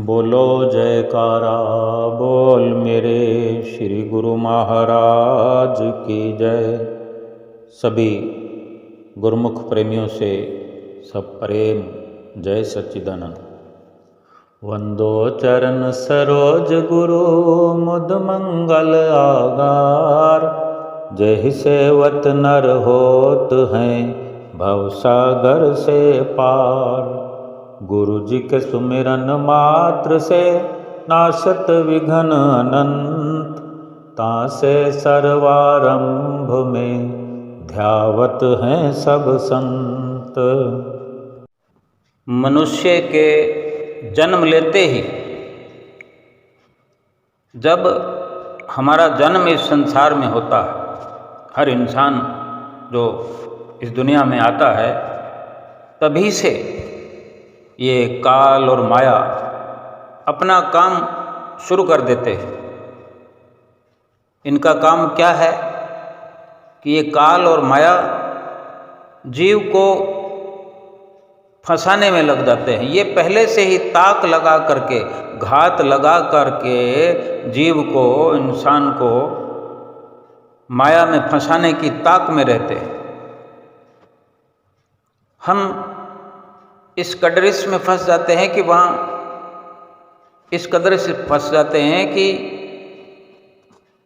बोलो जयकारा बोल मेरे श्री गुरु महाराज की जय। सभी गुरुमुख प्रेमियों से सब प्रेम जय सच्चिदानंद। वंदो चरण सरोज गुरु मुद मंगल आगार। जय सेवत नर होत हैं भव सागर से पार। गुरु जी के सुमिरन मात्र से नाशत विघ्न अनंत। तासे सर्वारंभ में ध्यावत हैं सब संत। मनुष्य के जन्म लेते ही जब हमारा जन्म इस संसार में होता है, हर इंसान जो इस दुनिया में आता है तभी से ये काल और माया अपना काम शुरू कर देते हैं। इनका काम क्या है कि ये काल और माया जीव को फंसाने में लग जाते हैं। ये पहले से ही ताक लगा करके, घात लगा करके जीव को, इंसान को माया में फंसाने की ताक में रहते हैं। हम इस कदर में फंस जाते हैं कि वहाँ इस कदर से फंस जाते हैं कि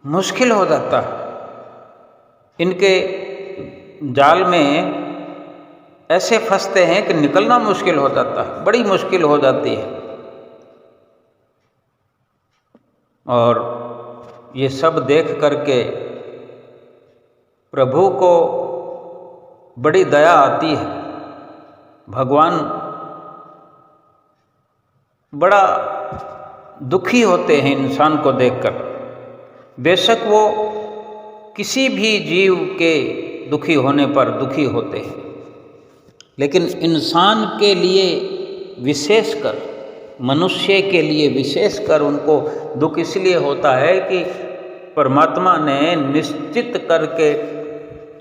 मुश्किल हो जाता है। इनके जाल में ऐसे फंसते हैं कि निकलना मुश्किल हो जाता है, बड़ी मुश्किल हो जाती है। और ये सब देख करके प्रभु को बड़ी दया आती है। भगवान बड़ा दुखी होते हैं इंसान को देखकर। बेशक वो किसी भी जीव के दुखी होने पर दुखी होते हैं, लेकिन इंसान के लिए विशेषकर, मनुष्य के लिए विशेषकर उनको दुख इसलिए होता है कि परमात्मा ने निश्चित करके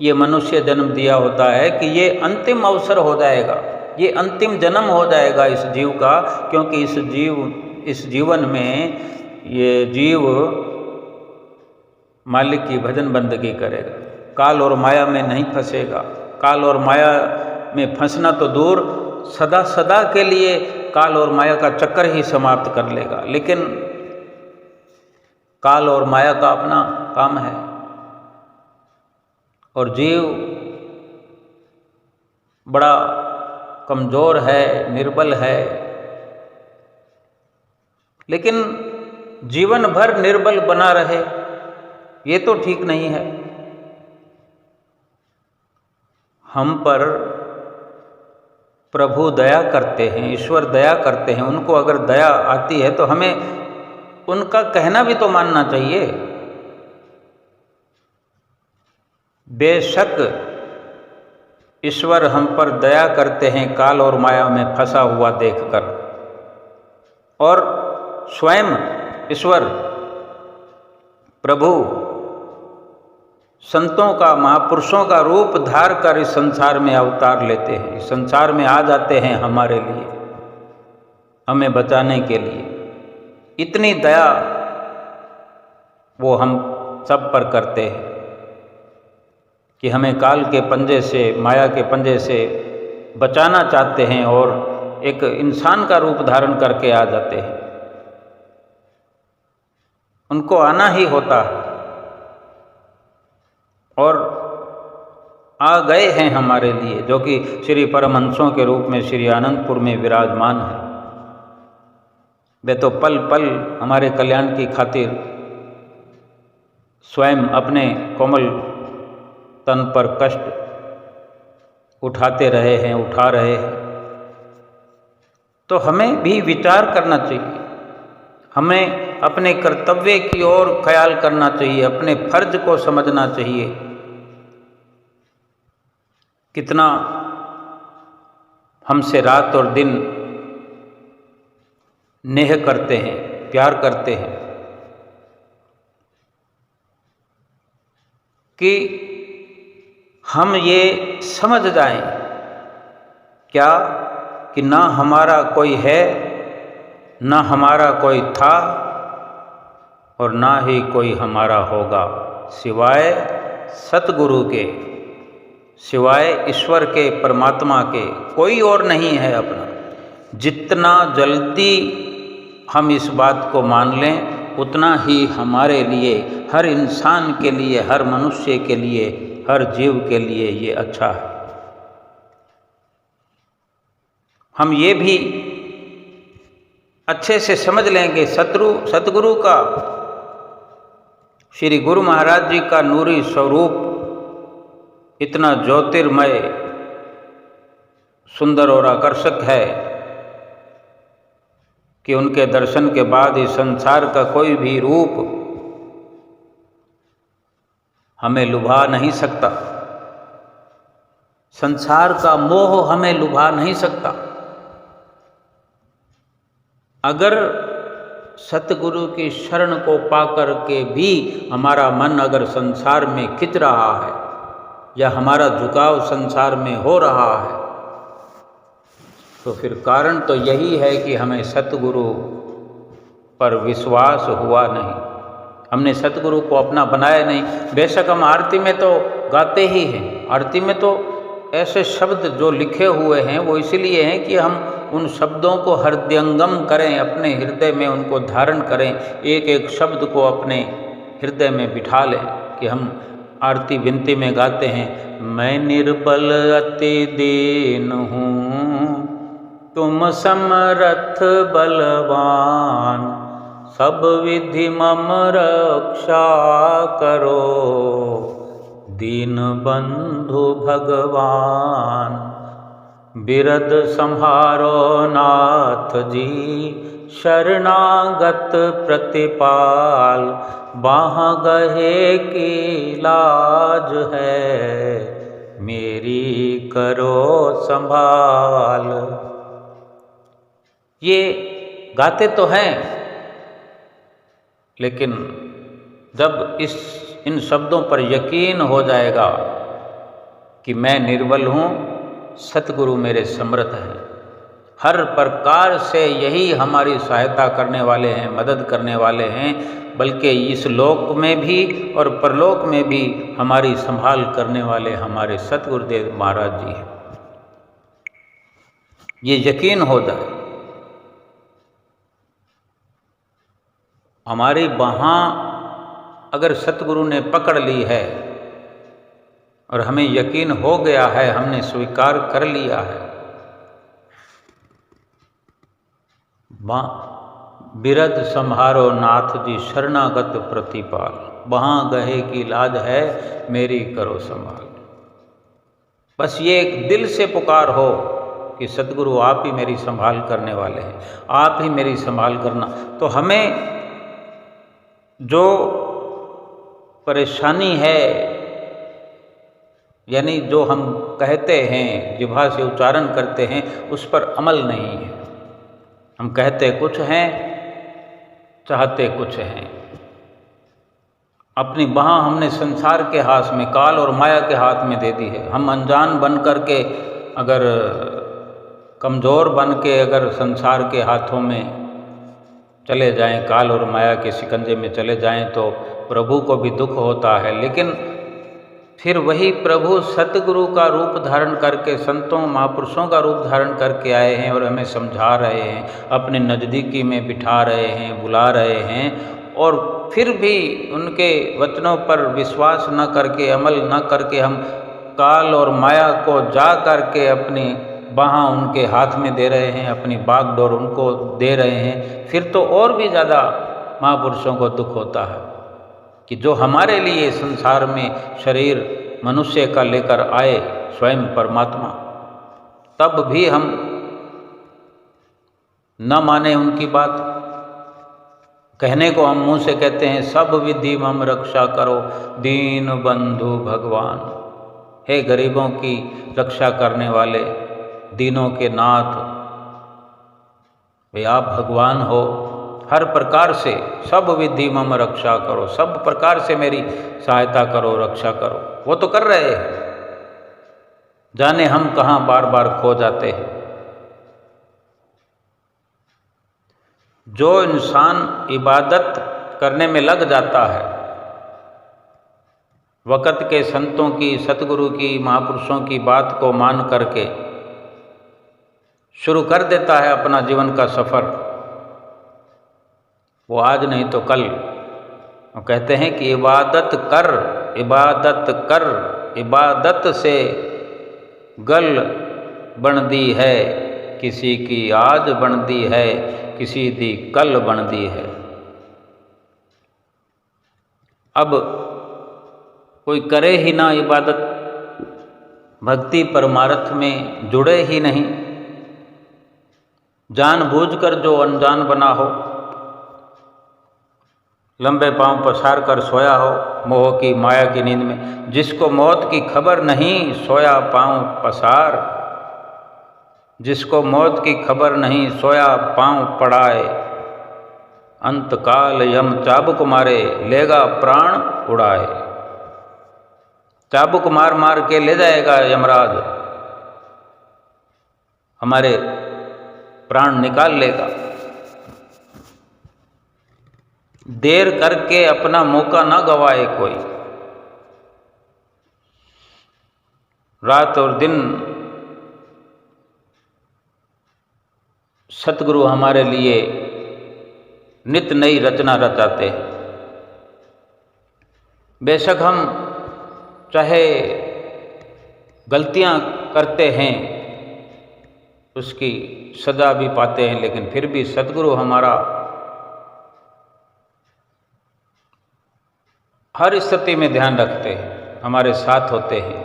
ये मनुष्य जन्म दिया होता है कि ये अंतिम अवसर हो जाएगा, ये अंतिम जन्म हो जाएगा इस जीव का। क्योंकि इस जीवन में ये जीव मालिक की भजन बंदगी करेगा, काल और माया में नहीं फंसेगा। काल और माया में फंसना तो दूर, सदा सदा के लिए काल और माया का चक्कर ही समाप्त कर लेगा। लेकिन काल और माया का अपना काम है और जीव बड़ा कमज़ोर है, निर्बल है। लेकिन जीवन भर निर्बल बना रहे ये तो ठीक नहीं है। हम पर प्रभु दया करते हैं, ईश्वर दया करते हैं। उनको अगर दया आती है तो हमें उनका कहना भी तो मानना चाहिए। बेशक ईश्वर हम पर दया करते हैं काल और माया में फंसा हुआ देखकर, और स्वयं ईश्वर प्रभु संतों का, महापुरुषों का रूप धार कर इस संसार में अवतार लेते हैं, इस संसार में आ जाते हैं हमारे लिए, हमें बचाने के लिए। इतनी दया वो हम सब पर करते हैं कि हमें काल के पंजे से, माया के पंजे से बचाना चाहते हैं और एक इंसान का रूप धारण करके आ जाते हैं। उनको आना ही होता है और आ गए हैं हमारे लिए, जो कि श्री परमहंसों के रूप में श्री आनंदपुर में विराजमान है। वे तो पल पल हमारे कल्याण की खातिर स्वयं अपने कोमल तन पर कष्ट उठाते रहे हैं, उठा रहे हैं। तो हमें भी विचार करना चाहिए, हमें अपने कर्तव्य की ओर ख्याल करना चाहिए, अपने फर्ज को समझना चाहिए। कितना हमसे रात और दिन नेह करते हैं, प्यार करते हैं कि हम ये समझ जाएं क्या कि ना हमारा कोई है न हमारा कोई था और ना ही कोई हमारा होगा, सिवाय सतगुरु के, सिवाय ईश्वर के, परमात्मा के कोई और नहीं है अपना। जितना जल्दी हम इस बात को मान लें उतना ही हमारे लिए, हर इंसान के लिए, हर मनुष्य के लिए, हर जीव के लिए ये अच्छा है। हम ये भी अच्छे से समझ लेंगे सतगुरु का, श्री गुरु महाराज जी का नूरी स्वरूप इतना ज्योतिर्मय, सुंदर और आकर्षक है कि उनके दर्शन के बाद इस संसार का कोई भी रूप हमें लुभा नहीं सकता, संसार का मोह हमें लुभा नहीं सकता। अगर सतगुरु की शरण को पाकर के भी हमारा मन अगर संसार में खिंच रहा है या हमारा झुकाव संसार में हो रहा है, तो फिर कारण तो यही है कि हमें सतगुरु पर विश्वास हुआ नहीं, हमने सतगुरु को अपना बनाया नहीं। बेशक हम आरती में तो गाते ही हैं, आरती में तो ऐसे शब्द जो लिखे हुए हैं वो इसलिए हैं कि हम उन शब्दों को हृदयंगम करें, अपने हृदय में उनको धारण करें, एक एक शब्द को अपने हृदय में बिठा लें। कि हम आरती विनती में गाते हैं, मैं निर्बल अति दीन हूँ, तुम समर्थ बलवान, सब विधि मम रक्षा करो, दीन बंधु भगवान। बिरद संहारो नाथ जी, शरणागत प्रतिपाल, बाह गहे की लाज है, मेरी करो संभाल। ये गाते तो हैं, लेकिन जब इन शब्दों पर यकीन हो जाएगा कि मैं निर्बल हूँ, सतगुरु मेरे समर्थ हैं, हर प्रकार से यही हमारी सहायता करने वाले हैं, मदद करने वाले हैं, बल्कि इस लोक में भी और परलोक में भी हमारी संभाल करने वाले हमारे सतगुरुदेव महाराज जी हैं। ये यकीन हो जाए, हमारी बाहाँ अगर सतगुरु ने पकड़ ली है और हमें यकीन हो गया है, हमने स्वीकार कर लिया है, बिरद संहारो नाथ जी, शरणागत प्रतिपाल, वहाँ गहे की लाज है, मेरी करो संभाल। बस ये एक दिल से पुकार हो कि सतगुरु आप ही मेरी संभाल करने वाले हैं, आप ही मेरी संभाल करना। तो हमें जो परेशानी है, यानी जो हम कहते हैं, जिह्वा से उच्चारण करते हैं, उस पर अमल नहीं है। हम कहते कुछ हैं, चाहते कुछ हैं। अपनी बाँह हमने संसार के हाथ में, काल और माया के हाथ में दे दी है। हम अनजान बन करके, अगर कमज़ोर बन के अगर संसार के हाथों में चले जाएं, काल और माया के शिकंजे में चले जाएं, तो प्रभु को भी दुख होता है। लेकिन फिर वही प्रभु सतगुरु का रूप धारण करके, संतों महापुरुषों का रूप धारण करके आए हैं और हमें समझा रहे हैं, अपने नज़दीकी में बिठा रहे हैं, बुला रहे हैं। और फिर भी उनके वचनों पर विश्वास न करके, अमल न करके, हम काल और माया को जा करके अपनी बाँह उनके हाथ में दे रहे हैं, अपनी बागडोर उनको दे रहे हैं। फिर तो और भी ज़्यादा महापुरुषों को दुख होता है कि जो हमारे लिए संसार में शरीर मनुष्य का लेकर आए, स्वयं परमात्मा, तब भी हम न माने उनकी बात। कहने को हम मुंह से कहते हैं, सब विधि मम रक्षा करो, दीन बंधु भगवान। हे गरीबों की रक्षा करने वाले, दीनों के नाथ, वे आप भगवान हो। हर प्रकार से सब विधि मम रक्षा करो, सब प्रकार से मेरी सहायता करो, रक्षा करो। वो तो कर रहे हैं, जाने हम कहाँ बार बार खो जाते हैं। जो इंसान इबादत करने में लग जाता है, वक़्त के संतों की, सतगुरु की, महापुरुषों की बात को मान करके शुरू कर देता है अपना जीवन का सफ़र, वो आज नहीं तो कल, वो कहते हैं कि इबादत कर, इबादत कर, इबादत से गल बनदी है, किसी की आज बनदी है, किसी दी कल बनदी है। अब कोई करे ही ना इबादत, भक्ति परमार्थ में जुड़े ही नहीं, जानबूझकर जो अनजान बना हो, लंबे पांव पसार कर सोया हो मोह की माया की नींद में, जिसको मौत की खबर नहीं सोया पांव पसार, जिसको मौत की खबर नहीं सोया पांव पड़ाए, अंतकाल यम चाबुक मारे लेगा प्राण उड़ाए। चाबुक मार मार के ले जाएगा यमराज, हमारे प्राण निकाल लेगा। देर करके अपना मौका ना गवाए कोई, रात और दिन सतगुरु हमारे लिए नित नई रचना रचाते हैं। बेशक हम चाहे गलतियां करते हैं, उसकी सजा भी पाते हैं, लेकिन फिर भी सतगुरु हमारा हर स्थिति में ध्यान रखते हैं, हमारे साथ होते हैं,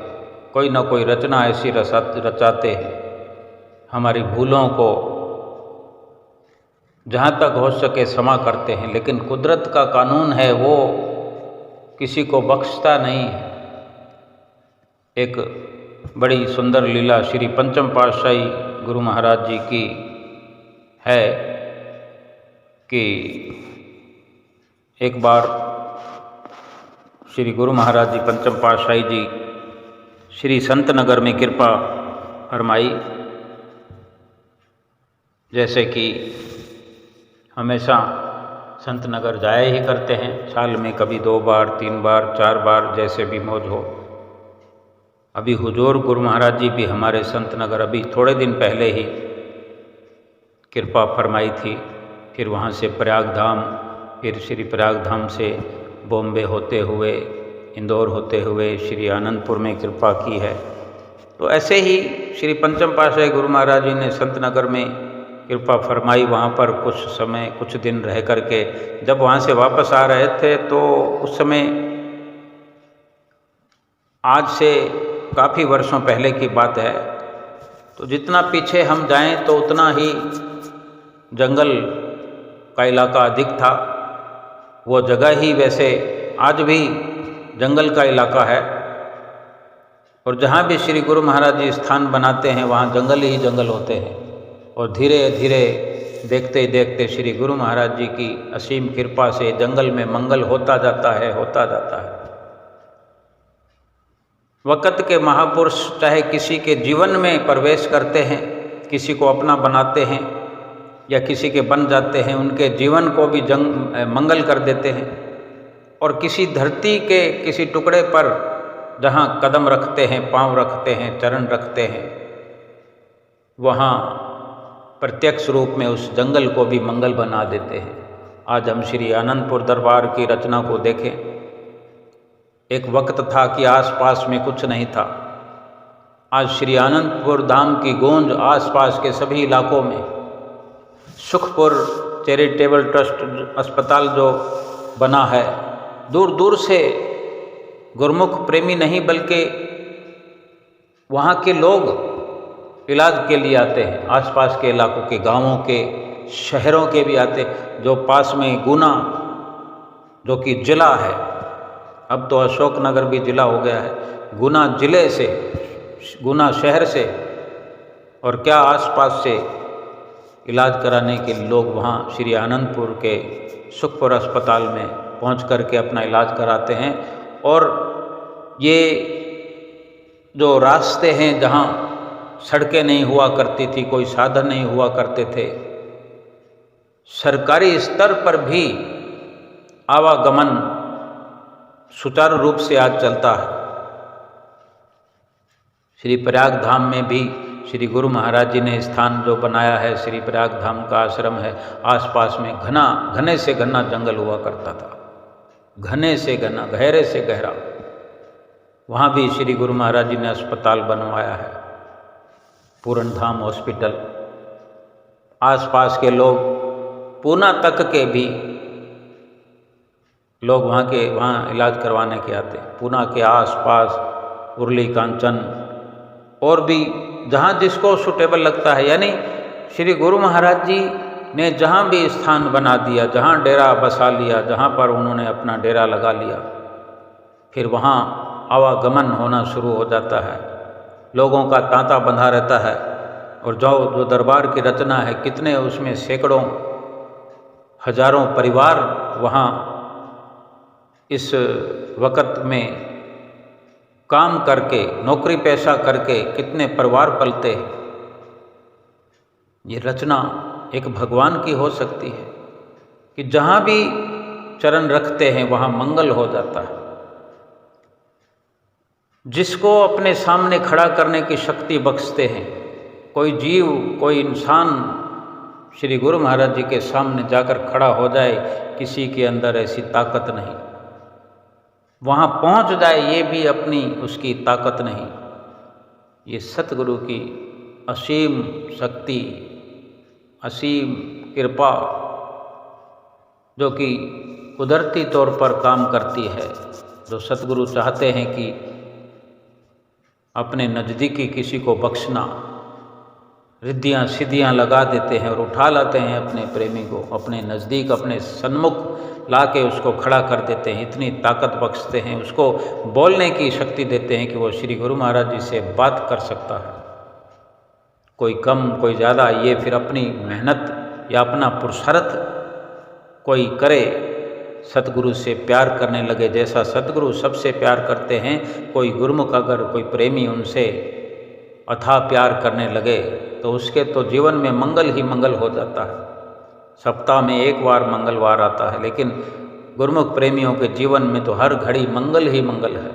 कोई ना कोई रचना ऐसी रचाते हैं, हमारी भूलों को जहाँ तक हो सके क्षमा करते हैं। लेकिन कुदरत का कानून है, वो किसी को बख्शता नहीं है। एक बड़ी सुंदर लीला श्री पंचम पातशाही गुरु महाराज जी की है कि एक बार श्री गुरु महाराज जी पंचम पातशाही जी श्री संत नगर में कृपा फरमाई। जैसे कि हमेशा संत नगर जाया ही करते हैं, साल में कभी 2 बार 3 बार 4 बार जैसे भी मौज हो। अभी हुजूर गुरु महाराज जी भी हमारे संत नगर अभी थोड़े दिन पहले ही कृपा फरमाई थी। फिर वहाँ से प्रयाग धाम, फिर श्री प्रयाग धाम से बॉम्बे होते हुए, इंदौर होते हुए श्री आनंदपुर में कृपा की है। तो ऐसे ही श्री पंचम पातशाही गुरु महाराज जी ने संत नगर में कृपा फरमाई। वहाँ पर कुछ समय, कुछ दिन रह करके जब वहाँ से वापस आ रहे थे, तो उस समय आज से काफ़ी वर्षों पहले की बात है, तो जितना पीछे हम जाएं तो उतना ही जंगल का इलाका अधिक था। वो जगह ही वैसे आज भी जंगल का इलाका है, और जहाँ भी श्री गुरु महाराज जी स्थान बनाते हैं वहाँ जंगल ही जंगल होते हैं। और धीरे धीरे देखते ही देखते श्री गुरु महाराज जी की असीम कृपा से जंगल में मंगल होता जाता है, होता जाता है। वक़्त के महापुरुष चाहे किसी के जीवन में प्रवेश करते हैं, किसी को अपना बनाते हैं या किसी के बन जाते हैं, उनके जीवन को भी मंगल कर देते हैं। और किसी धरती के किसी टुकड़े पर जहाँ कदम रखते हैं, पांव रखते हैं, चरण रखते हैं, वहाँ प्रत्यक्ष रूप में उस जंगल को भी मंगल बना देते हैं। आज हम श्री आनंदपुर दरबार की रचना को देखें। एक वक्त था कि आसपास में कुछ नहीं था। आज श्री आनंदपुर धाम की गूंज आसपास के सभी इलाकों में। सुखपुर चैरिटेबल ट्रस्ट अस्पताल जो बना है, दूर दूर से गुरमुख प्रेमी नहीं बल्कि वहाँ के लोग इलाज के लिए आते हैं। आसपास के इलाकों के, गांवों के, शहरों के भी आते, जो पास में गुना जो कि जिला है, अब तो अशोकनगर भी जिला हो गया है, गुना जिले से, गुना शहर से और क्या आसपास से इलाज कराने के लोग वहाँ श्री आनंदपुर के सुखपुर अस्पताल में पहुँच करके अपना इलाज कराते हैं। और ये जो रास्ते हैं जहाँ सड़कें नहीं हुआ करती थी, कोई साधन नहीं हुआ करते थे, सरकारी स्तर पर भी आवागमन सुचारू रूप से आज चलता है। श्री प्रयाग धाम में भी श्री गुरु महाराज जी ने स्थान जो बनाया है, श्री प्रयाग धाम का आश्रम है, आसपास में घने से घना जंगल हुआ करता था, घने से घना, गहरे से गहरा। वहाँ भी श्री गुरु महाराज जी ने अस्पताल बनवाया है, पूर्ण धाम हॉस्पिटल। आसपास के लोग, पूना तक के भी लोग वहाँ इलाज करवाने के आते। पूना के आसपास उरली, कांचन और भी जहाँ जिसको सुटेबल लगता है, यानी श्री गुरु महाराज जी ने जहाँ भी स्थान बना दिया, जहाँ डेरा बसा लिया, जहाँ पर उन्होंने अपना डेरा लगा लिया, फिर वहाँ आवागमन होना शुरू हो जाता है, लोगों का तांता बंधा रहता है। और जो दरबार की रचना है, कितने उसमें सैकड़ों हजारों परिवार वहाँ इस वक़्त में काम करके, नौकरी पेशा करके कितने परिवार पलते हैं। ये रचना एक भगवान की हो सकती है कि जहाँ भी चरण रखते हैं वहाँ मंगल हो जाता है। जिसको अपने सामने खड़ा करने की शक्ति बख्शते हैं, कोई जीव, कोई इंसान श्री गुरु महाराज जी के सामने जाकर खड़ा हो जाए, किसी के अंदर ऐसी ताकत नहीं, वहाँ पहुँच जाए ये भी अपनी उसकी ताकत नहीं। ये सतगुरु की असीम शक्ति, असीम कृपा जो कि कुदरती तौर पर काम करती है। जो सतगुरु चाहते हैं कि अपने नज़दीकी किसी को बख्शना, रिद्धियाँ सिद्धियाँ लगा देते हैं और उठा लाते हैं अपने प्रेमी को अपने नज़दीक, अपने सन्मुख ला के उसको खड़ा कर देते हैं। इतनी ताकत बख्शते हैं, उसको बोलने की शक्ति देते हैं कि वो श्री गुरु महाराज जी से बात कर सकता है। कोई कम, कोई ज़्यादा, ये फिर अपनी मेहनत या अपना पुरुषार्थ कोई करे, सतगुरु से प्यार करने लगे जैसा सतगुरु सबसे प्यार करते हैं। कोई गुरुमुख अगर कोई प्रेमी उनसे अथाह प्यार करने लगे तो उसके तो जीवन में मंगल ही मंगल हो जाता है। सप्ताह में एक बार मंगलवार आता है, लेकिन गुरुमुख प्रेमियों के जीवन में तो हर घड़ी मंगल ही मंगल है।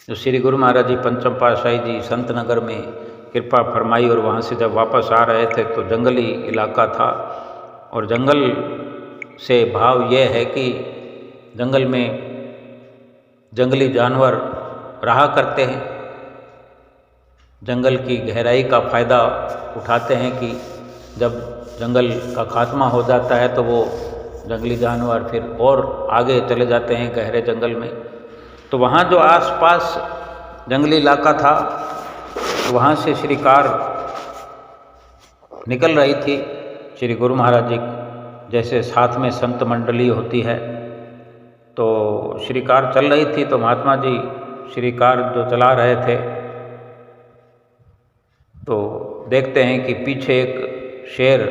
जो श्री गुरु महाराज जी पंचम पातशाही जी संत नगर में कृपा फरमाई और वहाँ से जब वापस आ रहे थे तो जंगली इलाका था, और जंगल से भाव ये है कि जंगल में जंगली जानवर रहा करते हैं, जंगल की गहराई का फ़ायदा उठाते हैं कि जब जंगल का खात्मा हो जाता है तो वो जंगली जानवर फिर और आगे चले जाते हैं गहरे जंगल में। तो वहाँ जो आसपास जंगली इलाका था, वहाँ से श्री कार निकल रही थी। श्री गुरु महाराज जी जैसे साथ में संत मंडली होती है, तो श्री कार चल रही थी, तो महात्मा जी श्री कार जो चला रहे थे तो देखते हैं कि पीछे एक शेर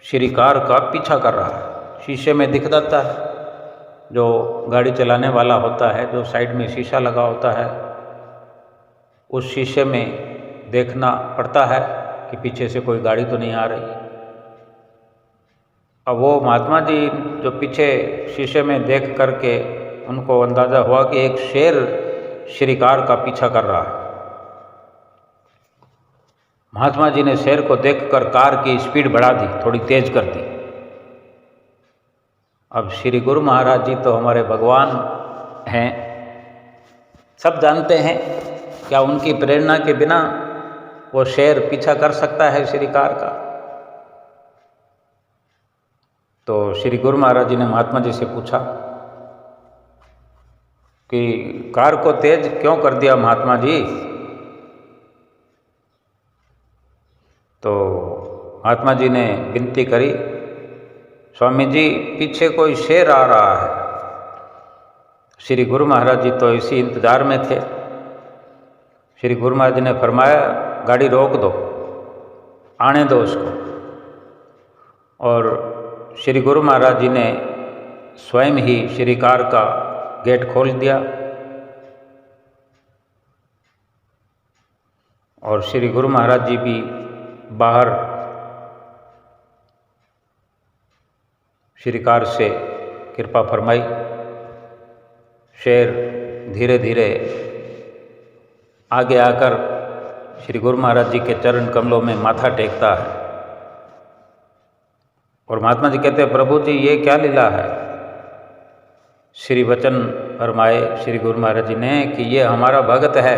श्री कार का पीछा कर रहा है। शीशे में दिख जाता है, जो गाड़ी चलाने वाला होता है, जो साइड में शीशा लगा होता है, उस शीशे में देखना पड़ता है कि पीछे से कोई गाड़ी तो नहीं आ रही। अब वो महात्मा जी जो पीछे शीशे में देख करके उनको अंदाज़ा हुआ कि एक शेर श्री कार का पीछा कर रहा है। महात्मा जी ने शेर को देखकर कार की स्पीड बढ़ा दी, थोड़ी तेज कर दी। अब श्री गुरु महाराज जी तो हमारे भगवान हैं, सब जानते हैं, क्या उनकी प्रेरणा के बिना वो शेर पीछा कर सकता है श्री कार का? तो श्री गुरु महाराज जी ने महात्मा जी से पूछा कि कार को तेज क्यों कर दिया महात्मा जी? तो महात्मा जी ने विनती करी, स्वामी जी पीछे कोई शेर आ रहा है। श्री गुरु महाराज जी तो इसी इंतज़ार में थे। श्री गुरु महाराज जी ने फरमाया, गाड़ी रोक दो, आने दो उसको। और श्री गुरु महाराज जी ने स्वयं ही श्री कार का गेट खोल दिया और श्री गुरु महाराज जी भी बाहर श्रीकार से कृपा फरमाई। शेर धीरे धीरे आगे आकर श्री गुरु महाराज जी के चरण कमलों में माथा टेकता है और महात्मा जी कहते हैं, प्रभु जी ये क्या लीला है? श्री वचन फरमाए श्री गुरु महाराज जी ने कि ये हमारा भगत है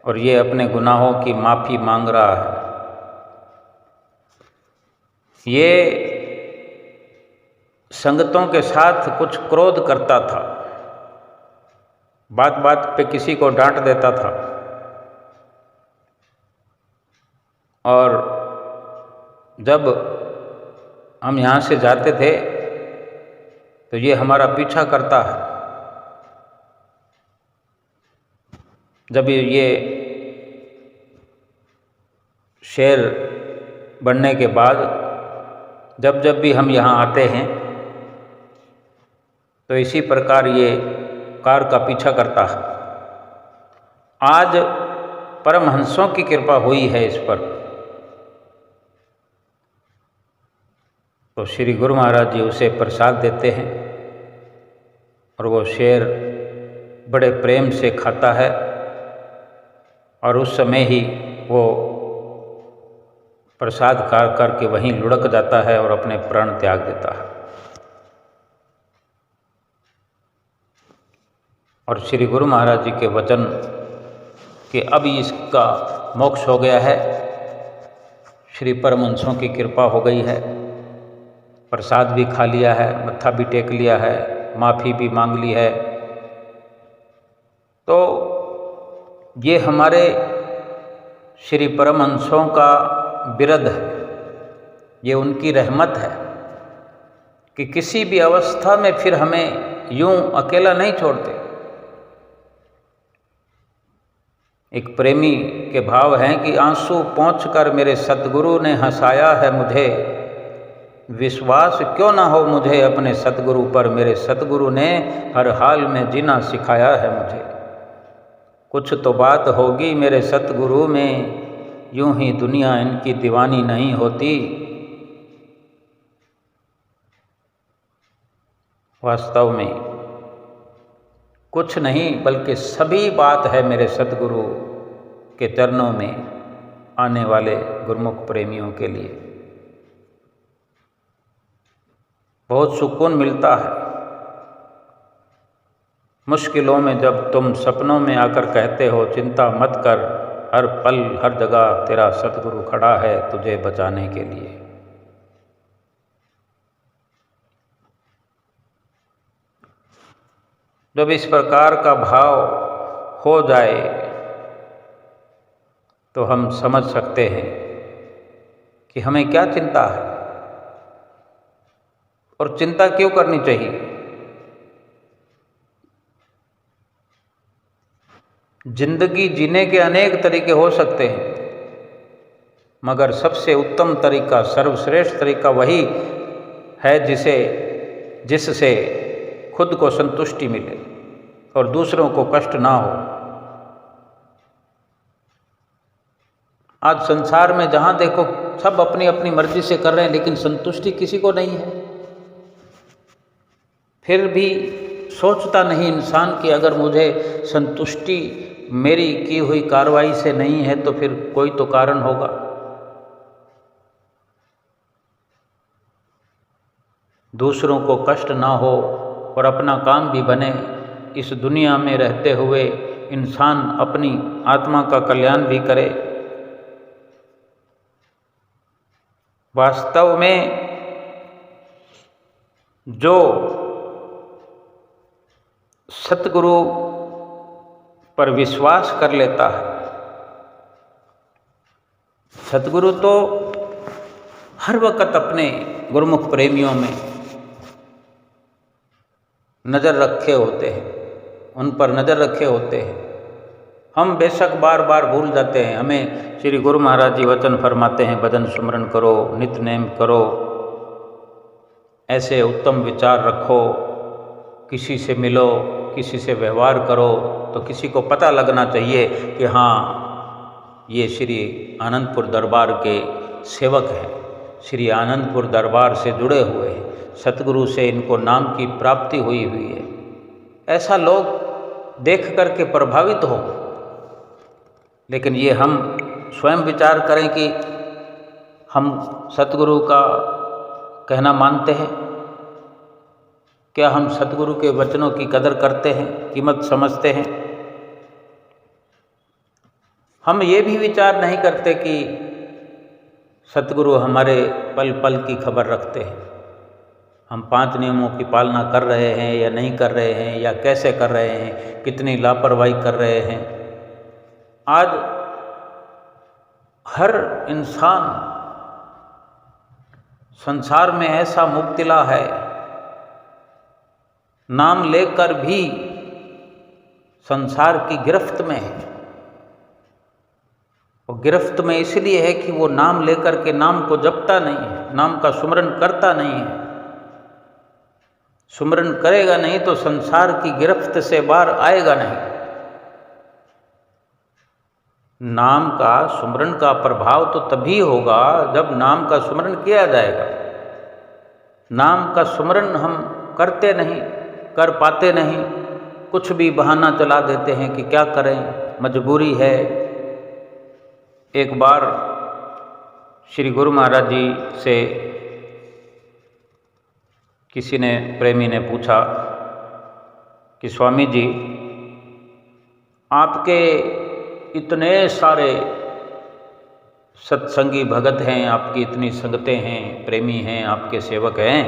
और ये अपने गुनाहों की माफ़ी मांग रहा है। ये संगतों के साथ कुछ क्रोध करता था, बात बात पे किसी को डांट देता था और जब हम यहाँ से जाते थे तो ये हमारा पीछा करता है। जब ये शेर बनने के बाद जब जब भी हम यहाँ आते हैं तो इसी प्रकार ये कार का पीछा करता है। आज परमहंसों की कृपा हुई है इस पर, तो श्री गुरु महाराज जी उसे प्रसाद देते हैं और वो शेर बड़े प्रेम से खाता है और उस समय ही वो प्रसाद खा करके वहीं लुढ़क जाता है और अपने प्राण त्याग देता है। और श्री गुरु महाराज जी के वचन कि अब इसका मोक्ष हो गया है, श्री परमहंसों की कृपा हो गई है, प्रसाद भी खा लिया है, मत्था भी टेक लिया है, माफ़ी भी मांग ली है, तो ये हमारे श्री परमहंसों का बिरद है, ये उनकी रहमत है कि किसी भी अवस्था में फिर हमें यूं अकेला नहीं छोड़ते। एक प्रेमी के भाव हैं कि आंसू पोंछ कर मेरे सतगुरु ने हंसाया है मुझे, विश्वास क्यों ना हो मुझे अपने सतगुरु पर, मेरे सतगुरु ने हर हाल में जीना सिखाया है मुझे। कुछ तो बात होगी मेरे सतगुरु में, यूं ही दुनिया इनकी दीवानी नहीं होती। वास्तव में कुछ नहीं बल्कि सभी बात है मेरे सतगुरु के चरणों में आने वाले गुरमुख प्रेमियों के लिए। बहुत सुकून मिलता है मुश्किलों में जब तुम सपनों में आकर कहते हो चिंता मत कर, हर पल हर जगह तेरा सतगुरु खड़ा है तुझे बचाने के लिए। जब इस प्रकार का भाव हो जाए तो हम समझ सकते हैं कि हमें क्या चिंता है और चिंता क्यों करनी चाहिए। जिंदगी जीने के अनेक तरीके हो सकते हैं, मगर सबसे उत्तम तरीका, सर्वश्रेष्ठ तरीका वही है जिससे खुद को संतुष्टि मिले और दूसरों को कष्ट ना हो। आज संसार में जहाँ देखो सब अपनी अपनी मर्जी से कर रहे हैं, लेकिन संतुष्टि किसी को नहीं है। फिर भी सोचता नहीं इंसान कि अगर मुझे संतुष्टि मेरी की हुई कार्रवाई से नहीं है तो फिर कोई तो कारण होगा। दूसरों को कष्ट ना हो और अपना काम भी बने, इस दुनिया में रहते हुए इंसान अपनी आत्मा का कल्याण भी करे। वास्तव में जो सतगुरु पर विश्वास कर लेता है, सतगुरु तो हर वक्त अपने गुरुमुख प्रेमियों में नज़र रखे होते हैं, उन पर नज़र रखे होते हैं। हम बेशक बार बार भूल जाते हैं। हमें श्री गुरु महाराज जी वचन फरमाते हैं, भजन सुमरन करो, नित्य नेम करो, ऐसे उत्तम विचार रखो, किसी से मिलो, किसी से व्यवहार करो तो किसी को पता लगना चाहिए कि हाँ ये श्री आनंदपुर दरबार के सेवक हैं, श्री आनंदपुर दरबार से जुड़े हुए हैं। सतगुरु से इनको नाम की प्राप्ति हुई है, ऐसा लोग देख करके प्रभावित हो। लेकिन ये हम स्वयं विचार करें कि हम सतगुरु का कहना मानते हैं? क्या हम सतगुरु के वचनों की कदर करते हैं, कीमत समझते हैं? हम ये भी विचार नहीं करते कि सतगुरु हमारे पल पल की खबर रखते हैं। हम 5 नियमों की पालना कर रहे हैं या नहीं कर रहे हैं, या कैसे कर रहे हैं, कितनी लापरवाही कर रहे हैं। आज हर इंसान संसार में ऐसा मुब्तला है, नाम लेकर भी संसार की गिरफ्त में है। वो गिरफ्त में इसलिए है कि वो नाम लेकर के नाम को जपता नहीं है, नाम का सुमरन करता नहीं है। सुमरन करेगा नहीं तो संसार की गिरफ्त से बाहर आएगा नहीं। नाम का सुमरन का प्रभाव तो तभी होगा जब नाम का सुमरन किया जाएगा। नाम का सुमरन हम करते नहीं, कर पाते नहीं, कुछ भी बहाना चला देते हैं कि क्या करें, मजबूरी है। एक बार श्री गुरु महाराज जी से किसी ने, प्रेमी ने पूछा कि स्वामी जी, आपके इतने सारे सत्संगी भगत हैं, आपकी इतनी संगतें हैं, प्रेमी हैं, आपके सेवक हैं,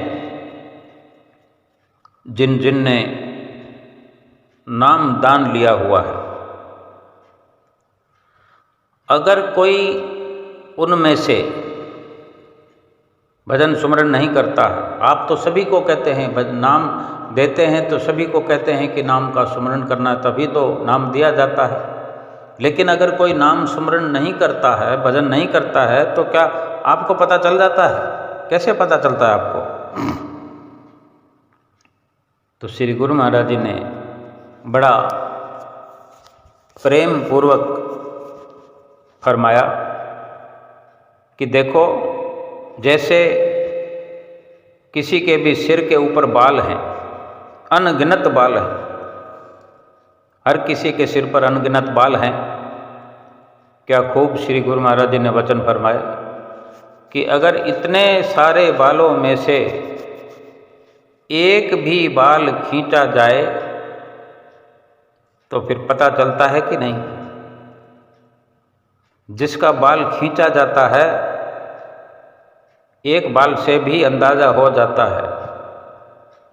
जिन जिन ने नाम दान लिया हुआ है, अगर कोई उनमें से भजन सुमरन नहीं करता है, आप तो सभी को कहते हैं, नाम देते हैं तो सभी को कहते हैं कि नाम का सुमरन करना, तभी तो नाम दिया जाता है। लेकिन अगर कोई नाम सुमरन नहीं करता है, भजन नहीं करता है, तो क्या आपको पता चल जाता है? कैसे पता चलता है आपको? तो श्री गुरु महाराज जी ने बड़ा प्रेम पूर्वक फरमाया कि देखो, जैसे किसी के भी सिर के ऊपर बाल हैं, अनगिनत बाल हैं, हर किसी के सिर पर अनगिनत बाल हैं। क्या खूब श्री गुरु महाराज जी ने वचन फरमाए कि अगर इतने सारे बालों में से एक भी बाल खींचा जाए तो फिर पता चलता है कि नहीं? जिसका बाल खींचा जाता है, एक बाल से भी अंदाजा हो जाता है,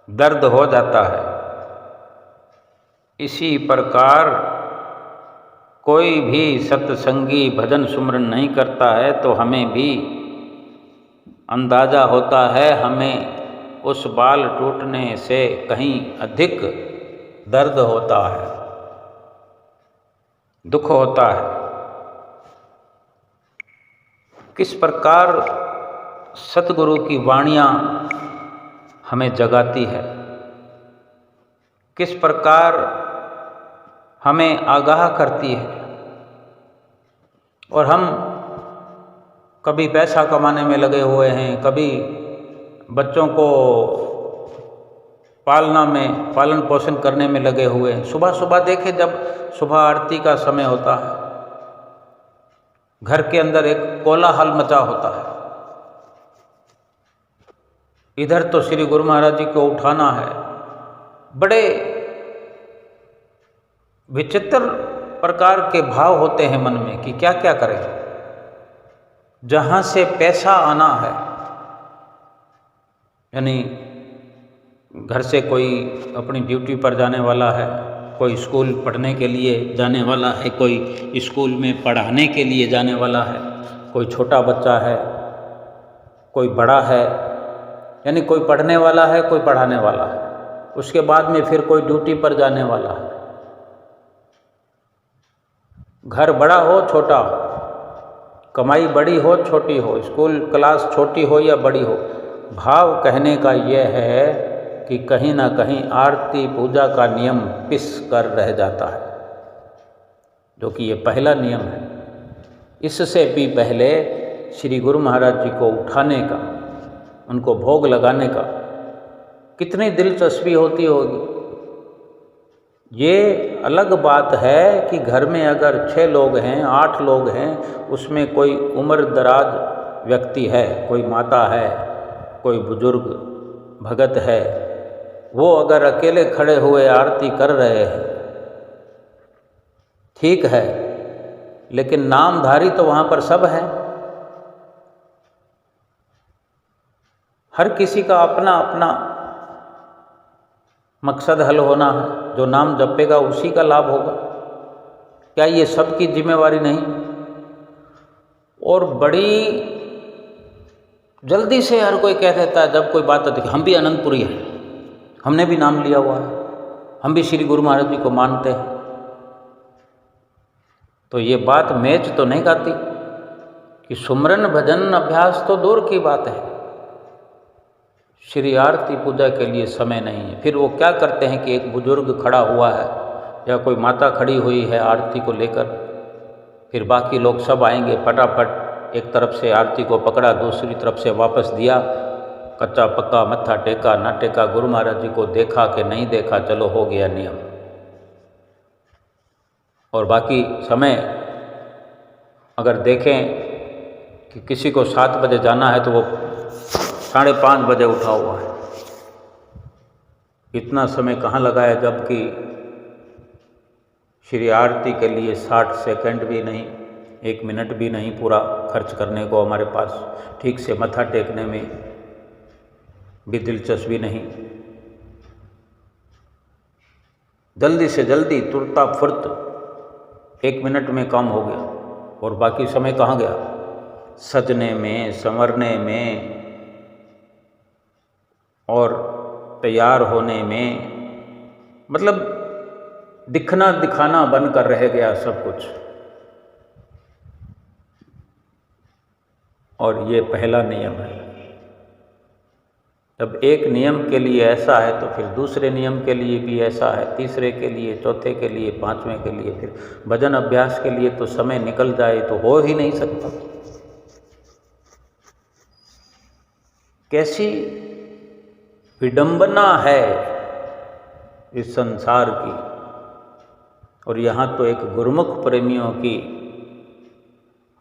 दर्द हो जाता है। इसी प्रकार कोई भी सत्संगी भजन सुमरन नहीं करता है तो हमें भी अंदाजा होता है, हमें उस बाल टूटने से कहीं अधिक दर्द होता है, दुख होता है। किस प्रकार सतगुरु की वाणियाँ हमें जगाती है, किस प्रकार हमें आगाह करती है। और हम कभी पैसा कमाने में लगे हुए हैं, कभी बच्चों को पालना में, पालन पोषण करने में लगे हुए हैं। सुबह सुबह देखें, जब सुबह आरती का समय होता है, घर के अंदर एक कोलाहल मचा होता है। इधर तो श्री गुरु महाराज जी को उठाना है, बड़े विचित्र प्रकार के भाव होते हैं मन में कि क्या क्या करें। जहाँ से पैसा आना है, यानी घर से कोई अपनी ड्यूटी पर जाने वाला है, कोई स्कूल पढ़ने के लिए जाने वाला है, कोई स्कूल में पढ़ाने के लिए जाने वाला है, कोई छोटा बच्चा है, कोई बड़ा है, यानी कोई पढ़ने वाला है, कोई पढ़ाने वाला है, उसके बाद में फिर कोई ड्यूटी पर जाने वाला है। घर बड़ा हो छोटा हो, कमाई बड़ी हो छोटी हो, स्कूल क्लास छोटी हो या बड़ी हो, भाव कहने का यह है कि कहीं ना कहीं आरती पूजा का नियम पिस कर रह जाता है, जो कि ये पहला नियम है। इससे भी पहले श्री गुरु महाराज जी को उठाने का, उनको भोग लगाने का कितनी दिलचस्पी होती होगी। ये अलग बात है कि घर में अगर 6 लोग हैं, 8 लोग हैं, उसमें कोई उम्र दराज व्यक्ति है, कोई माता है, कोई बुजुर्ग भगत है, वो अगर अकेले खड़े हुए आरती कर रहे हैं, ठीक है, लेकिन नामधारी तो वहाँ पर सब है। हर किसी का अपना अपना मकसद हल होना है, जो नाम जपेगा उसी का लाभ होगा। क्या ये सबकी जिम्मेवारी नहीं? और बड़ी जल्दी से हर कोई कह देता है जब कोई बात आती है, हम भी अनंतपुरी हैं, हमने भी नाम लिया हुआ है, हम भी श्री गुरु महाराज जी को मानते हैं। तो ये बात मैच तो नहीं खाती कि सुमरन भजन अभ्यास तो दूर की बात है, श्री आरती पूजा के लिए समय नहीं है। फिर वो क्या करते हैं कि एक बुजुर्ग खड़ा हुआ है या कोई माता खड़ी हुई है आरती को लेकर, फिर बाकी लोग सब आएंगे, फटाफट एक तरफ से आरती को पकड़ा, दूसरी तरफ से वापस दिया, कच्चा पक्का मत्था टेका ना टेका, गुरु महाराज जी को देखा कि नहीं देखा, चलो हो गया नियम। और बाकी समय अगर देखें कि किसी को 7 बजे जाना है तो वो 5:30 बजे उठा हुआ है। इतना समय कहाँ लगाया, जबकि श्री आरती के लिए 60 सेकंड भी नहीं, 1 मिनट भी नहीं पूरा खर्च करने को हमारे पास, ठीक से मत्था टेकने में भी दिलचस्पी नहीं। जल्दी से जल्दी तुरता फुर्त 1 मिनट में काम हो गया, और बाकी समय कहाँ गया? सजने में, संवरने में और तैयार होने में, मतलब दिखना दिखाना बनकर रह गया सब कुछ। और ये पहला नियम है। जब एक नियम के लिए ऐसा है तो फिर दूसरे नियम के लिए भी ऐसा है, तीसरे के लिए, चौथे के लिए, 5वें के लिए, फिर भजन अभ्यास के लिए तो समय निकल जाए तो हो ही नहीं सकता। कैसी विडंबना है इस संसार की। और यहाँ तो एक गुरुमुख प्रेमियों की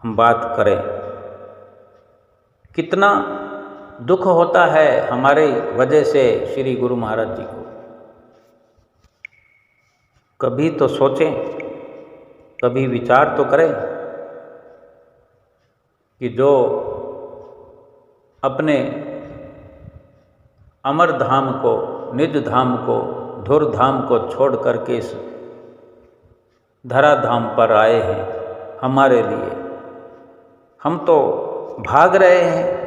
हम बात करें, कितना दुख होता है हमारे वजह से श्री गुरु महाराज जी को। कभी तो सोचें, कभी विचार तो करें कि जो अपने अमर धाम को, निज धाम को, धुर धाम को छोड़ करके इस धरा धाम पर आए हैं हमारे लिए, हम तो भाग रहे हैं।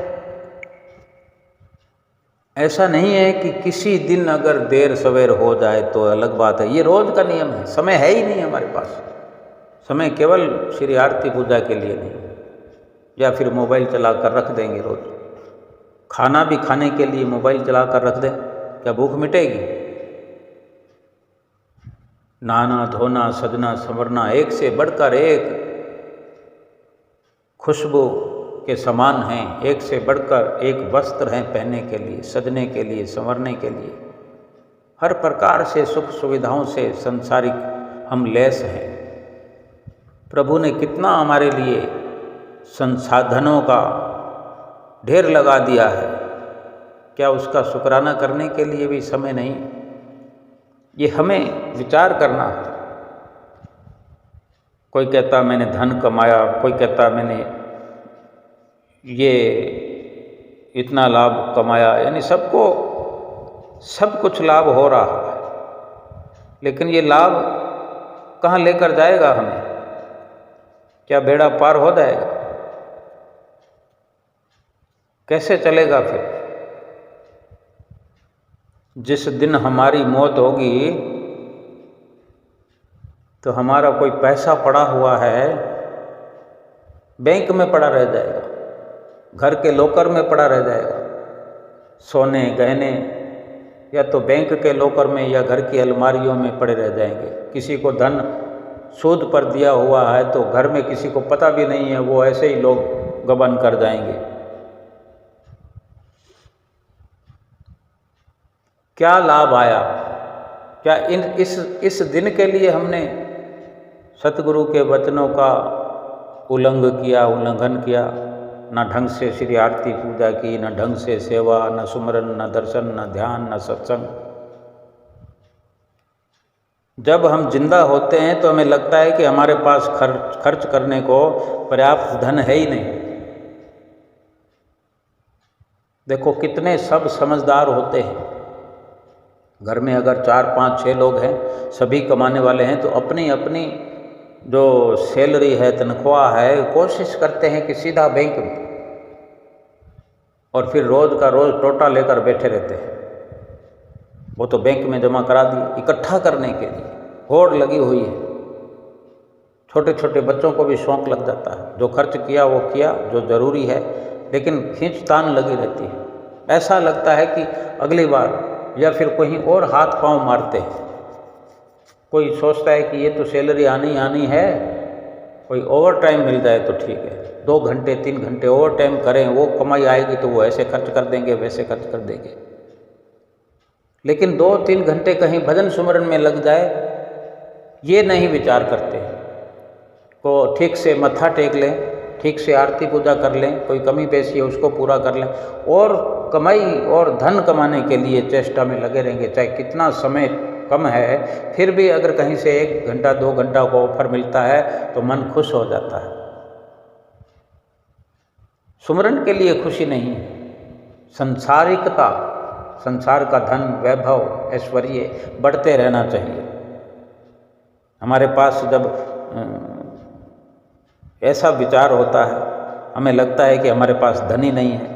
ऐसा नहीं है कि किसी दिन अगर देर सवेर हो जाए तो अलग बात है, ये रोज का नियम है। समय है ही नहीं हमारे पास, समय केवल श्री आरती पूजा के लिए नहीं, या फिर मोबाइल चला कर रख देंगे रोज। खाना भी खाने के लिए मोबाइल चला कर रख दें, क्या भूख मिटेगी? नहाना धोना सजना संवरना एक से बढ़कर एक खुशबू के समान हैं, एक से बढ़कर एक वस्त्र हैं पहनने के लिए, सजने के लिए, संवरने के लिए। हर प्रकार से सुख सुविधाओं से संसारिक हम लैस हैं। प्रभु ने कितना हमारे लिए संसाधनों का ढेर लगा दिया है, क्या उसका शुक्राना करने के लिए भी समय नहीं? ये हमें विचार करना है। कोई कहता मैंने धन कमाया, कोई कहता मैंने ये इतना लाभ कमाया, यानी सबको सब कुछ लाभ हो रहा है, लेकिन ये लाभ कहाँ लेकर जाएगा हमें? क्या बेड़ा पार हो जाएगा? कैसे चलेगा फिर? जिस दिन हमारी मौत होगी तो हमारा कोई पैसा पड़ा हुआ है बैंक में पड़ा रह जाएगा, घर के लॉकर में पड़ा रह जाएगा। सोने गहने या तो बैंक के लॉकर में या घर की अलमारियों में पड़े रह जाएंगे। किसी को धन सूद पर दिया हुआ है तो घर में किसी को पता भी नहीं है, वो ऐसे ही लोग गबन कर जाएंगे। क्या लाभ आया? क्या इस दिन के लिए हमने सतगुरु के वचनों का उल्लंघन किया? न ढंग से श्री आरती पूजा की, न ढंग से सेवा, न सुमरन, न दर्शन, न ध्यान, न सत्संग। जब हम जिंदा होते हैं तो हमें लगता है कि हमारे पास खर्च करने को पर्याप्त धन है ही नहीं। देखो कितने सब समझदार होते हैं। घर में अगर 4, 5, 6 लोग हैं, सभी कमाने वाले हैं, तो अपनी अपनी जो सैलरी है, तनख्वाह है, कोशिश करते हैं कि सीधा बैंक में, और फिर रोज़ का रोज़ टोटा लेकर बैठे रहते हैं। वो तो बैंक में जमा करा दिए, इकट्ठा करने के लिए होड़ लगी हुई है। छोटे छोटे बच्चों को भी शौक़ लग जाता है, जो खर्च किया वो किया, जो ज़रूरी है, लेकिन खींचतान लगी रहती है। ऐसा लगता है कि अगली बार, या फिर कहीं और हाथ पांव मारते हैं। कोई सोचता है कि ये तो सैलरी आनी है, कोई ओवर टाइम मिल जाए तो ठीक है, 2 घंटे 3 घंटे ओवर टाइम करें, वो कमाई आएगी तो वो ऐसे खर्च कर देंगे, वैसे खर्च कर देंगे। लेकिन 2-3 घंटे कहीं भजन सुमरन में लग जाए, ये नहीं विचार करते। को ठीक से मत्था टेक लें, ठीक से आरती पूजा कर लें, कोई कमी पेशी है उसको पूरा कर लें, और कमाई और धन कमाने के लिए चेष्टा में लगे रहेंगे। चाहे कितना समय कम है, फिर भी अगर कहीं से 1 घंटा 2 घंटा को ऑफर मिलता है तो मन खुश हो जाता है। सुमरन के लिए खुशी नहीं, संसारिकता, संसार का धन, वैभव, ऐश्वर्य बढ़ते रहना चाहिए। हमारे पास जब ऐसा विचार होता है, हमें लगता है कि हमारे पास धन ही नहीं है।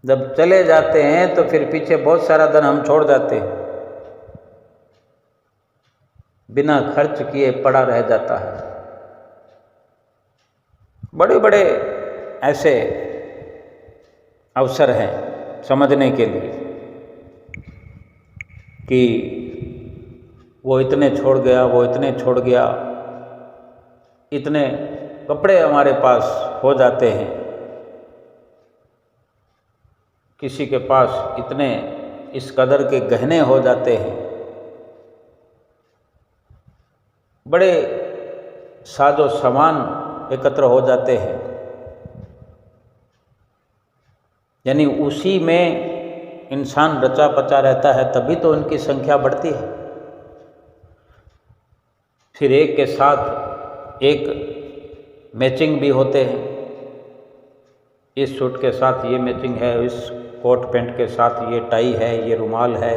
जब चले जाते हैं तो फिर पीछे बहुत सारा धन हम छोड़ जाते हैं, बिना खर्च किए पड़ा रह जाता है। बड़े बड़े ऐसे अवसर हैं समझने के लिए कि वो इतने छोड़ गया, वो इतने छोड़ गया, इतने कपड़े हमारे पास हो जाते हैं, किसी के पास इतने इस कदर के गहने हो जाते हैं, बड़े साजो सामान एकत्र हो जाते हैं। यानी उसी में इंसान रचा पचा रहता है, तभी तो उनकी संख्या बढ़ती है। फिर एक के साथ एक मैचिंग भी होते हैं। इस सूट के साथ ये मैचिंग है, इस कोट पैंट के साथ ये टाई है, ये रुमाल है,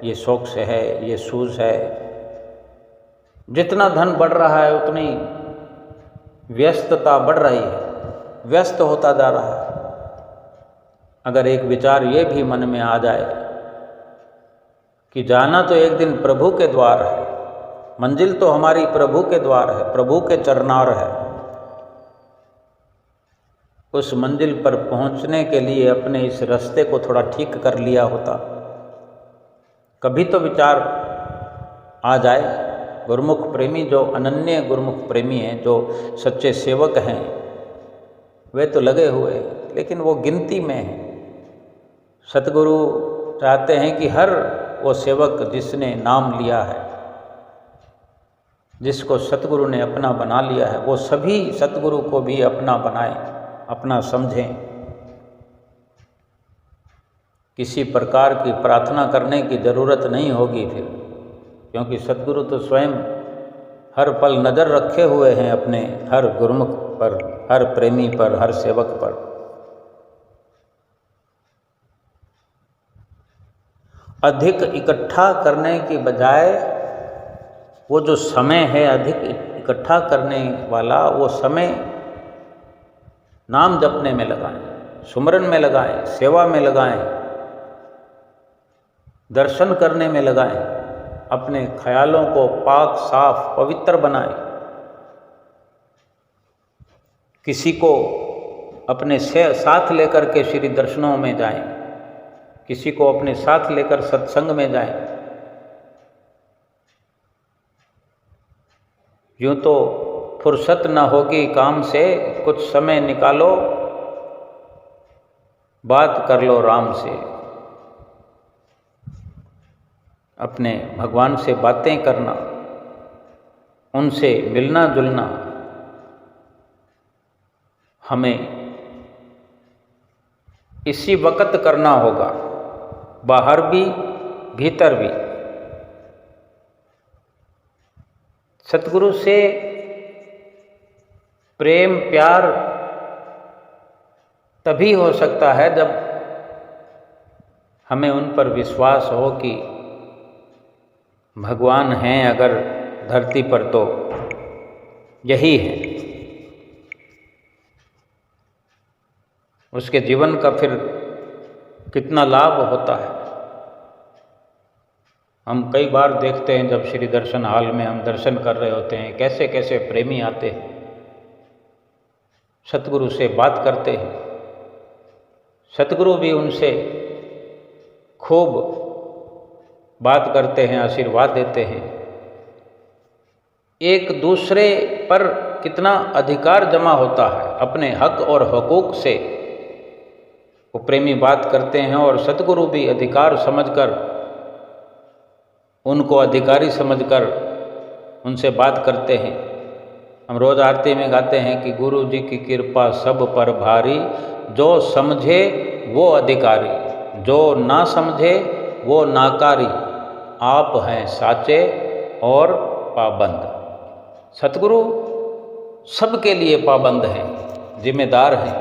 ये सॉक्स है, ये शूज़ है। जितना धन बढ़ रहा है उतनी व्यस्तता बढ़ रही है, व्यस्त होता जा रहा है। अगर एक विचार ये भी मन में आ जाए कि जाना तो एक दिन प्रभु के द्वार है, मंजिल तो हमारी प्रभु के द्वार है, प्रभु के चरनार है, उस मंजिल पर पहुंचने के लिए अपने इस रास्ते को थोड़ा ठीक कर लिया होता, कभी तो विचार आ जाए। गुरुमुख प्रेमी, जो अनन्य गुरुमुख प्रेमी हैं, जो सच्चे सेवक हैं, वे तो लगे हुए, लेकिन वो गिनती में हैं। सतगुरु चाहते हैं कि हर वो सेवक जिसने नाम लिया है, जिसको सतगुरु ने अपना बना लिया है, वो सभी सतगुरु को भी अपना बनाएं, अपना समझें। किसी प्रकार की प्रार्थना करने की ज़रूरत नहीं होगी फिर, क्योंकि सतगुरु तो स्वयं हर पल नज़र रखे हुए हैं अपने हर गुरुमुख पर, हर प्रेमी पर, हर सेवक पर। अधिक इकट्ठा करने की बजाय वो जो समय है अधिक इकट्ठा करने वाला, वो समय नाम जपने में लगाएं, सुमरन में लगाएं, सेवा में लगाएं, दर्शन करने में लगाएं, अपने ख्यालों को पाक साफ पवित्र बनाएं। किसी को अपने साथ लेकर के श्री दर्शनों में जाएं, किसी को अपने साथ लेकर सत्संग में जाएं। यूँ तो फुर्सत न होगी काम से, कुछ समय निकालो, बात कर लो राम से। अपने भगवान से बातें करना, उनसे मिलना जुलना हमें इसी वक्त करना होगा, बाहर भी भीतर भी। सतगुरु से प्रेम प्यार तभी हो सकता है जब हमें उन पर विश्वास हो कि भगवान हैं अगर धरती पर तो यही है। उसके जीवन का फिर कितना लाभ होता है। हम कई बार देखते हैं जब श्री दर्शन हाल में हम दर्शन कर रहे होते हैं, कैसे कैसे प्रेमी आते हैं, सतगुरु से बात करते हैं। सतगुरु भी उनसे खूब बात करते हैं, आशीर्वाद देते हैं। एक दूसरे पर कितना अधिकार जमा होता है, अपने हक और हुकूक से वो प्रेमी बात करते हैं और सतगुरु भी अधिकार समझकर, उनको अधिकारी समझकर उनसे बात करते हैं। हम रोज़ आरती में गाते हैं कि गुरु जी की कृपा सब पर भारी, जो समझे वो अधिकारी, जो ना समझे वो नाकारी, आप हैं साचे और पाबंद। सतगुरु सबके लिए पाबंद हैं, जिम्मेदार हैं,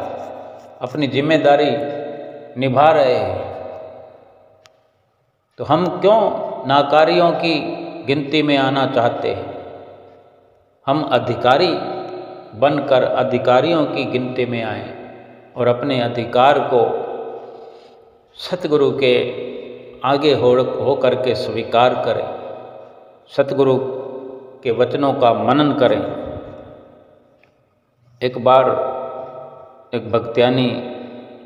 अपनी जिम्मेदारी निभा रहे हैं। तो हम क्यों नाकारियों की गिनती में आना चाहते हैं? हम अधिकारी बनकर अधिकारियों की गिनती में आएं और अपने अधिकार को सतगुरु के आगे हो करके स्वीकार करें, सतगुरु के वचनों का मनन करें। एक बार एक भक्त्यानी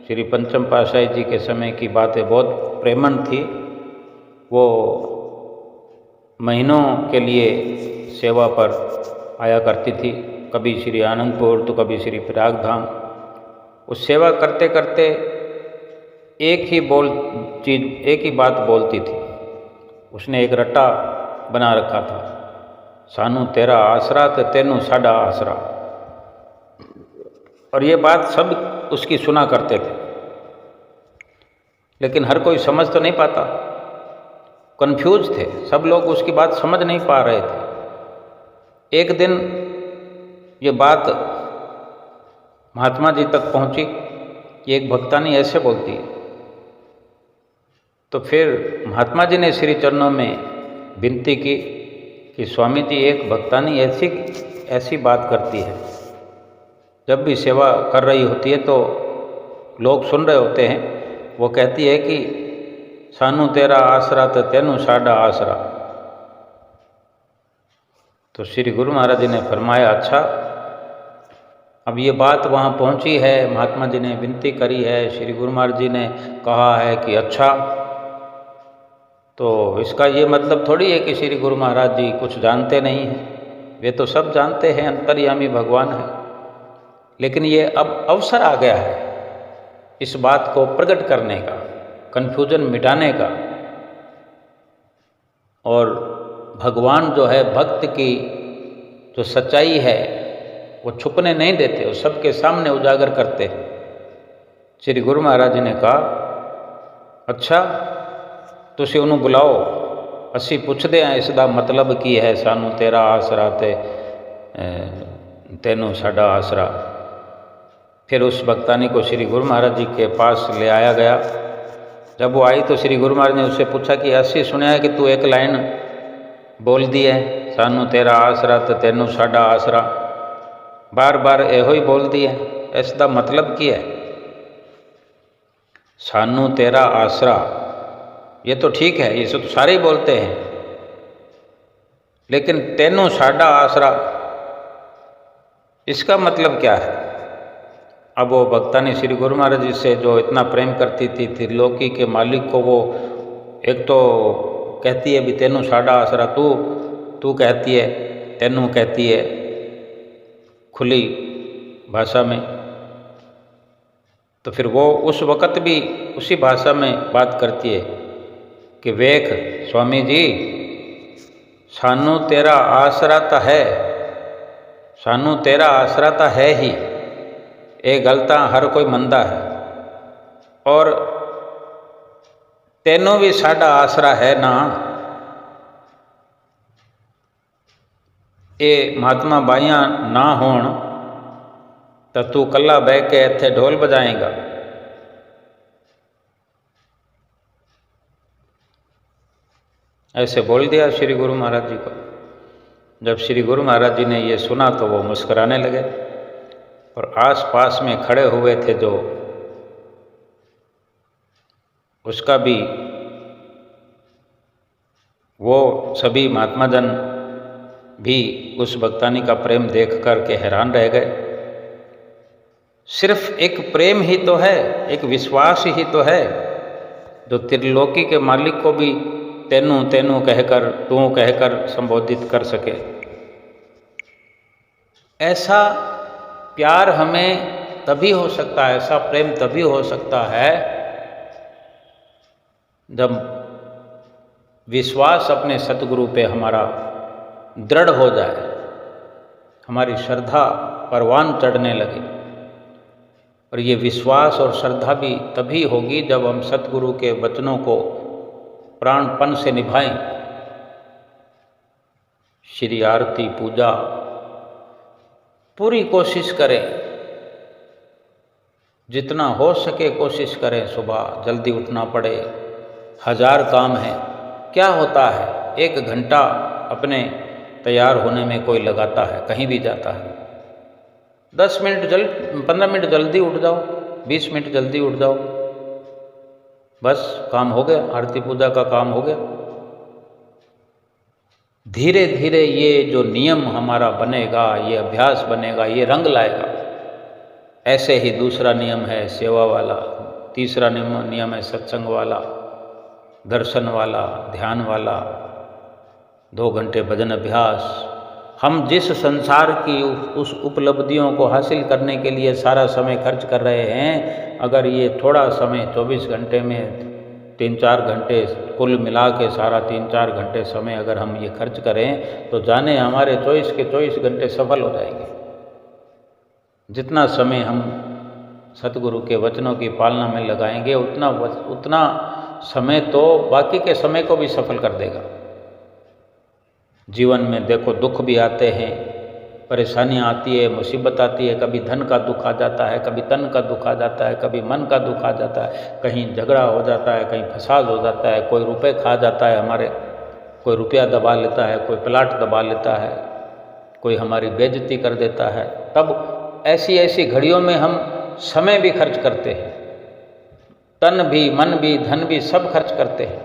श्री पंचम पातशाही जी के समय की बात है, बहुत प्रेमन थी। वो महीनों के लिए सेवा पर आया करती थी, कभी श्री आनंदपुर तो कभी श्री प्रयाग धाम। उस सेवा करते करते एक ही बात बोलती थी। उसने एक रट्टा बना रखा था, सानू तेरा आसरा ते तेनू साडा आसरा। और ये बात सब उसकी सुना करते थे, लेकिन हर कोई समझ तो नहीं पाता, कंफ्यूज थे, सब लोग उसकी बात समझ नहीं पा रहे थे। एक दिन ये बात महात्मा जी तक पहुंची कि एक भक्तानी ऐसे बोलती है। तो फिर महात्मा जी ने श्री चरणों में विनती की कि स्वामी जी, एक भक्तानी ऐसी बात करती है, जब भी सेवा कर रही होती है तो लोग सुन रहे होते हैं, वो कहती है कि सानू तेरा आसरा तो तेनू साडा आसरा। तो श्री गुरु महाराज जी ने फरमाया, अच्छा, अब ये बात वहाँ पहुँची है, महात्मा जी ने विनती करी है, श्री गुरु महाराज जी ने कहा है कि अच्छा, तो इसका ये मतलब थोड़ी है कि श्री गुरु महाराज जी कुछ जानते नहीं हैं। वे तो सब जानते हैं, अंतर्यामी भगवान है। लेकिन ये अब अवसर आ गया है इस बात को प्रकट करने का, कन्फ्यूजन मिटाने का। और भगवान जो है, भक्त की जो सच्चाई है वो छुपने नहीं देते, वो सबके सामने उजागर करते हैं। श्री गुरु महाराज जी ने कहा, अच्छा, तुसी उन्होंने बुलाओ, असी पुछदे हैं इसका मतलब की है, सानू तेरा आसरा ते तेनू साडा आसरा। फिर उस भक्तानी को श्री गुरु महाराज जी के पास ले आया गया। जब वो आई तो श्री गुरु महाराज ने उससे पूछा कि ऐसी सुना है कि तू एक लाइन बोल दी है, सानू तेरा आसरा ते तेनू साडा आसरा, बार बार एहो ही बोल दी है, इसका मतलब की है? सानू तेरा आसरा, ये तो ठीक है, ये तो सारे ही बोलते हैं, लेकिन तेनू साडा आसरा, इसका मतलब क्या है? अब वो भक्तानी श्री गुरु महाराज जी से जो इतना प्रेम करती थी, त्रिलोकी के मालिक को, वो एक तो कहती है भी तेनू साडा आसरा, तू कहती है, तेनू कहती है खुली भाषा में। तो फिर वो उस वक़्त भी उसी भाषा में बात करती है कि वेख स्वामी जी, सानू तेरा आसरा तो है, सानू तेरा आसरा तो है ही, ये गल तां हर कोई मनदा है, और तेनों भी साडा आसरा है ना। ये महात्मा बाइयां ना होण तो तू कला बह के इत्थे ढोल बजाएगा। ऐसे बोल दिया श्री गुरु महाराज जी को। जब श्री गुरु महाराज जी ने ये सुना तो वो मुस्कुराने लगे, और आस पास में खड़े हुए थे जो उसका भी, वो सभी महात्मा जन भी उस भक्तानी का प्रेम देख कर के हैरान रह गए। सिर्फ एक प्रेम ही तो है, एक विश्वास ही तो है जो त्रिलोकी के मालिक को भी तेनू तेनू कहकर, तू कहकर संबोधित कर सके। ऐसा प्यार हमें तभी हो सकता है, ऐसा प्रेम तभी हो सकता है जब विश्वास अपने सतगुरु पे हमारा दृढ़ हो जाए, हमारी श्रद्धा परवान चढ़ने लगे। और ये विश्वास और श्रद्धा भी तभी होगी जब हम सतगुरु के वचनों को प्राणपन से निभाएं। श्री आरती पूजा पूरी कोशिश करें, जितना हो सके कोशिश करें। सुबह जल्दी उठना पड़े, 1000 काम है, क्या होता है 1 घंटा अपने तैयार होने में कोई लगाता है, कहीं भी जाता है। 10 मिनट 15 मिनट जल्दी उठ जाओ, 20 मिनट जल्दी उठ जाओ, बस काम हो गया, आरती पूजा का काम हो गया। धीरे धीरे ये जो नियम हमारा बनेगा, ये अभ्यास बनेगा, ये रंग लाएगा। ऐसे ही दूसरा नियम है सेवा वाला, तीसरा नियम है सत्संग वाला, दर्शन वाला, ध्यान वाला, 2 घंटे भजन अभ्यास। हम जिस संसार की उस उपलब्धियों को हासिल करने के लिए सारा समय खर्च कर रहे हैं, अगर ये थोड़ा समय 24 घंटे में 3-4 घंटे कुल मिला के सारा 3-4 घंटे समय अगर हम ये खर्च करें तो जाने हमारे 24 के 24 घंटे सफल हो जाएंगे। जितना समय हम सतगुरु के वचनों की पालना में लगाएंगे उतना समय तो बाकी के समय को भी सफल कर देगा। जीवन में देखो दुख भी आते हैं, परेशानियाँ आती है, मुसीबत आती है, कभी धन का दुख आ जाता है, कभी तन का दुख आ जाता है, कभी मन का दुख आ जाता है, कहीं झगड़ा हो जाता है, कहीं फसाद हो जाता है, कोई रुपए खा जाता है हमारे, कोई रुपया दबा लेता है, कोई प्लाट दबा लेता है, कोई हमारी बेइज्जती कर देता है। तब ऐसी ऐसी घड़ियों में हम समय भी खर्च करते हैं, तन भी, मन भी, धन भी सब खर्च करते हैं।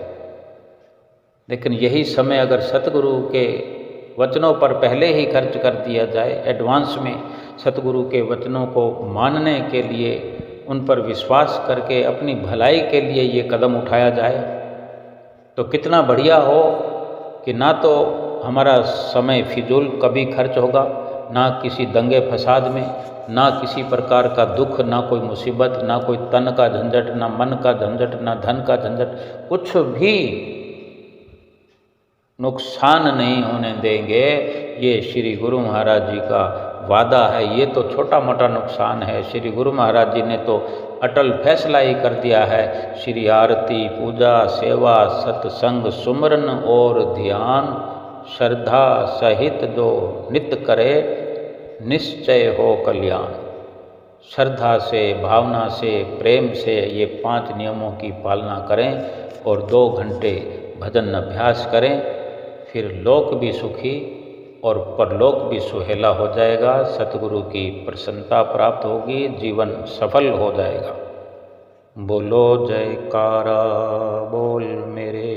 लेकिन यही समय अगर सतगुरु के वचनों पर पहले ही खर्च कर दिया जाए, एडवांस में सतगुरु के वचनों को मानने के लिए, उन पर विश्वास करके अपनी भलाई के लिए ये कदम उठाया जाए, तो कितना बढ़िया हो कि ना तो हमारा समय फिजूल कभी खर्च होगा, ना किसी दंगे फसाद में, ना किसी प्रकार का दुख, ना कोई मुसीबत, ना कोई तन का झंझट, ना मन का झंझट, ना धन का झंझट, कुछ भी नुकसान नहीं होने देंगे। ये श्री गुरु महाराज जी का वादा है। ये तो छोटा मोटा नुकसान है, श्री गुरु महाराज जी ने तो अटल फैसला ही कर दिया है। श्री आरती पूजा सेवा सत्संग सुमरन और ध्यान श्रद्धा सहित जो नित्य करे, निश्चय हो कल्याण। श्रद्धा से, भावना से, प्रेम से ये 5 नियमों की पालना करें और 2 घंटे भजन अभ्यास करें, फिर लोक भी सुखी और परलोक भी सुहेला हो जाएगा। सतगुरु की प्रसन्नता प्राप्त होगी, जीवन सफल हो जाएगा। बोलो जयकारा बोल मेरे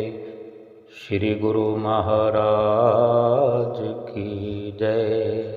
श्री गुरु महाराज की जय।